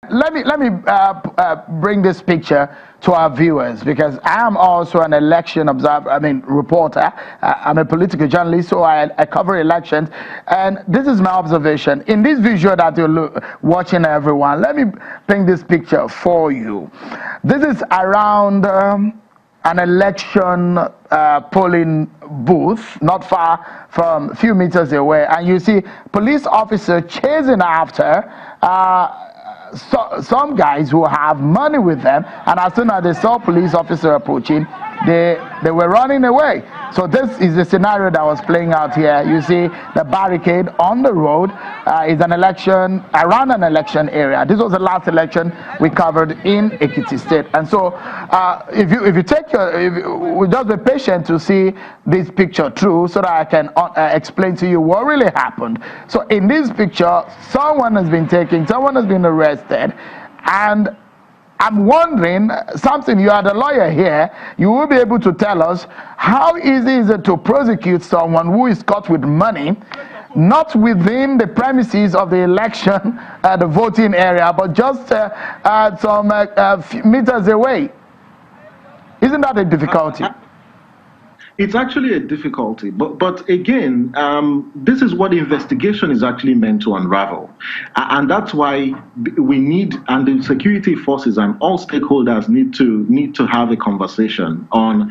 Let me bring this picture to our viewers, because I am also an election observer. Reporter. I'm a political journalist, so I cover elections, and this is my observation in this visual that you're watching, everyone. Let me bring this picture for you. This is around an election polling booth, not far from a few meters away, and you see police officer chasing after some guys who have money with them, and as soon as they saw police officer approaching, they were running away. So this is the scenario that was playing out here. You see the barricade on the road is an election, around an election area. This was the last election we covered in Ekiti State, and so if you take we just be patient to see this picture through, so that I can explain to you what really happened. So in this picture, someone has been arrested, and I'm wondering something. You are the lawyer here. You will be able to tell us how easy is it to prosecute someone who is caught with money, not within the premises of the election, the voting area, but just some meters away? Isn't that a difficulty? It's actually a difficulty, but again, this is what investigation is actually meant to unravel, and that's why we need, and the security forces and all stakeholders need to have a conversation on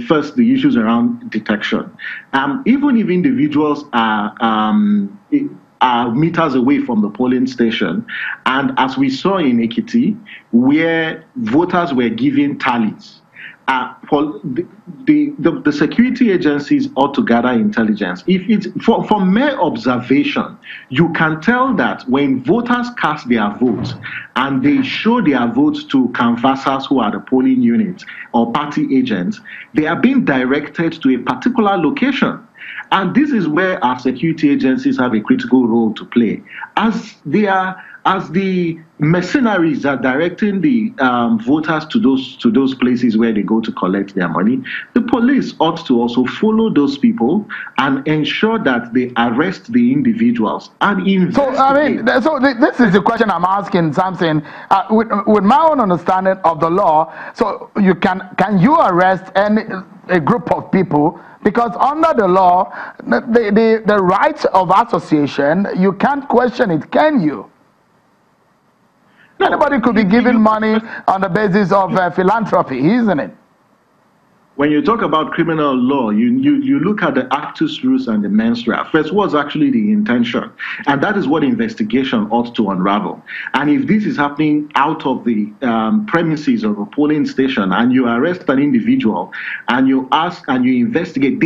first the issues around detection. Even if individuals are meters away from the polling station, and as we saw in Ekiti, where voters were given tallies. For the security agencies ought to gather intelligence. If it's for mere observation, you can tell that when voters cast their votes and they show their votes to canvassers who are the polling units or party agents, they are being directed to a particular location. And this is where our security agencies have a critical role to play. As the mercenaries are directing the voters to those places where they go to collect their money, the police ought to also follow those people and ensure that they arrest the individuals and investigate. So this is the question I'm asking, something with my own understanding of the law. So you can you arrest a group of people? Because under the law, the right of association, you can't question it, can you? No, anybody could be given money on the basis of philanthropy, isn't it? When you talk about criminal law, you look at the actus reus and the mens rea. First, what's actually the intention? And that is what investigation ought to unravel. And if this is happening out of the premises of a polling station, and you arrest an individual, and you ask and you investigate,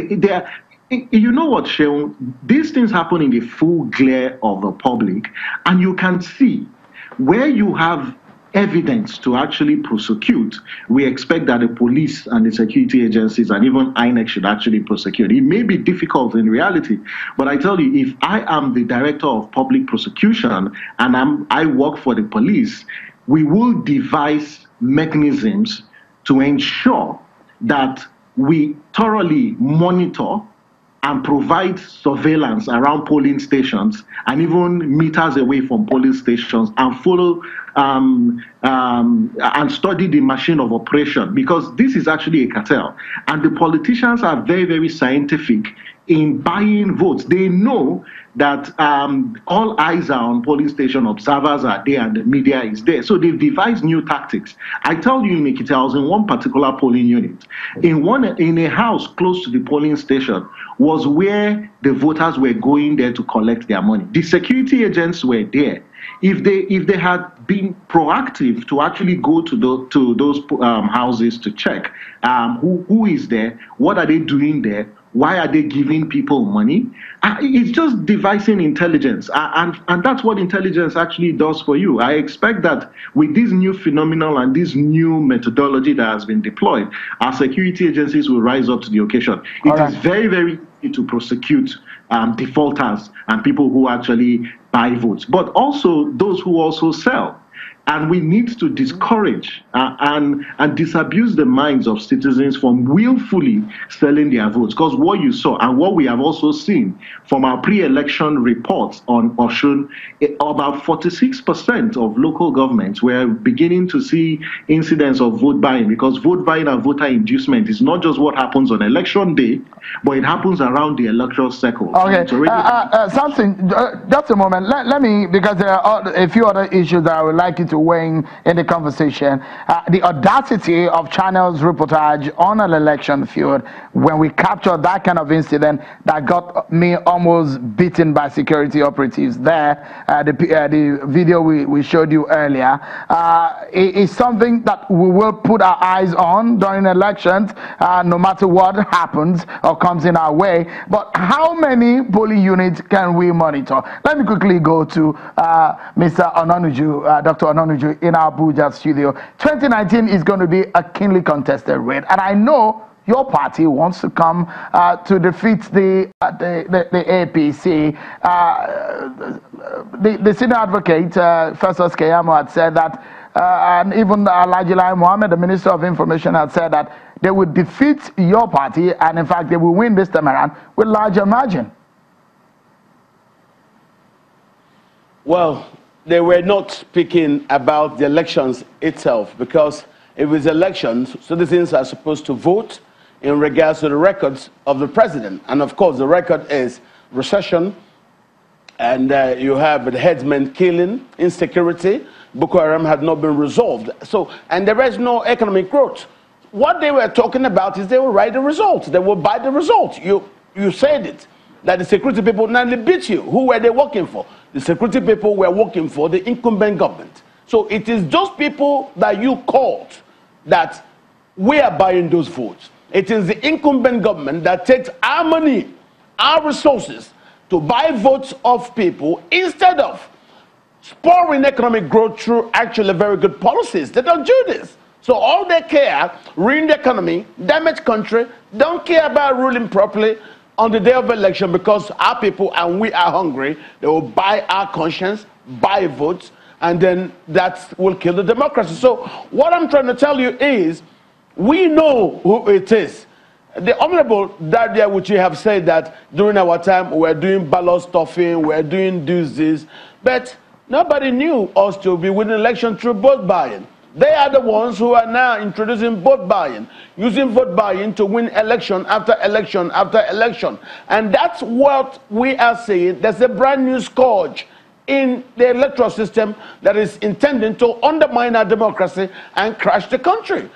you know what, Sheon? These things happen in the full glare of the public, and you can see where you have evidence to actually prosecute. We expect that the police and the security agencies and even INEC should actually prosecute. It may be difficult in reality, but I tell you, if I am the director of public prosecution and I work for the police, we will devise mechanisms to ensure that we thoroughly monitor and provide surveillance around polling stations and even meters away from polling stations, and follow and study the machine of operation, because this is actually a cartel. And the politicians are very, very scientific in buying votes. They know that all eyes are on polling station, observers are there, and the media is there. So they've devised new tactics. I tell you, in Ekiti, I was in one particular polling unit. In a house close to the polling station was where the voters were going there to collect their money. The security agents were there. If they had been proactive to actually go to those houses to check who is there, what are they doing there, why are they giving people money? It's just devising intelligence, and that's what intelligence actually does for you. I expect that with this new phenomenon and this new methodology that has been deployed, our security agencies will rise up to the occasion. It is very, very easy to prosecute defaulters and people who actually buy votes, but also those who also sell. And we need to discourage and disabuse the minds of citizens from willfully selling their votes. Because what you saw and what we have also seen from our pre-election reports on Osun, about 46% of local governments were beginning to see incidents of vote buying, because vote buying and voter inducement is not just what happens on election day, but it happens around the electoral circle. Okay, something, just a moment. Let me, because there are a few other issues that I would like you to weigh in the conversation. The audacity of Channel's reportage on an election field when we captured that kind of incident that got me almost beaten by security operatives there. The video we showed you earlier is something that we will put our eyes on during elections, no matter what happens or comes in our way. But how many polling units can we monitor? Let me quickly go to Mr. Ononuju, Dr. Ononuju in our Abuja studio. 2019 is going to be a keenly contested race, and I know your party wants to come to defeat the APC. The senior advocate, Festus Keyamo, had said that, and even Alhaji Lai Mohammed, the Minister of Information, had said that they would defeat your party, and in fact, they will win this time around with larger margin. Well, they were not speaking about the elections itself, because if it's elections, citizens are supposed to vote in regards to the records of the president. And of course, the record is recession, and you have the headsmen killing, insecurity. Boko Haram had not been resolved. So, and there is no economic growth. What they were talking about is they will write the results. They will buy the results. You said it, that the security people nearly beat you. Who were they working for? The security people were working for the incumbent government. So it is those people that you called that we are buying those votes. It is the incumbent government that takes our money, our resources, to buy votes of people instead of spurring economic growth through actually very good policies. They don't do this. So all they care, ruin the economy, damage country, don't care about ruling properly on the day of election, because our people and we are hungry. They will buy our conscience, buy votes, and then that will kill the democracy. So what I'm trying to tell you is, we know who it is. The Honorable Dadia, which you have said that during our time we're doing ballot stuffing, we're doing this, but nobody knew us to be winning election through vote buying. They are the ones who are now introducing vote buying, using vote buying to win election after election after election. And that's what we are saying. There's a brand new scourge in the electoral system that is intending to undermine our democracy and crash the country.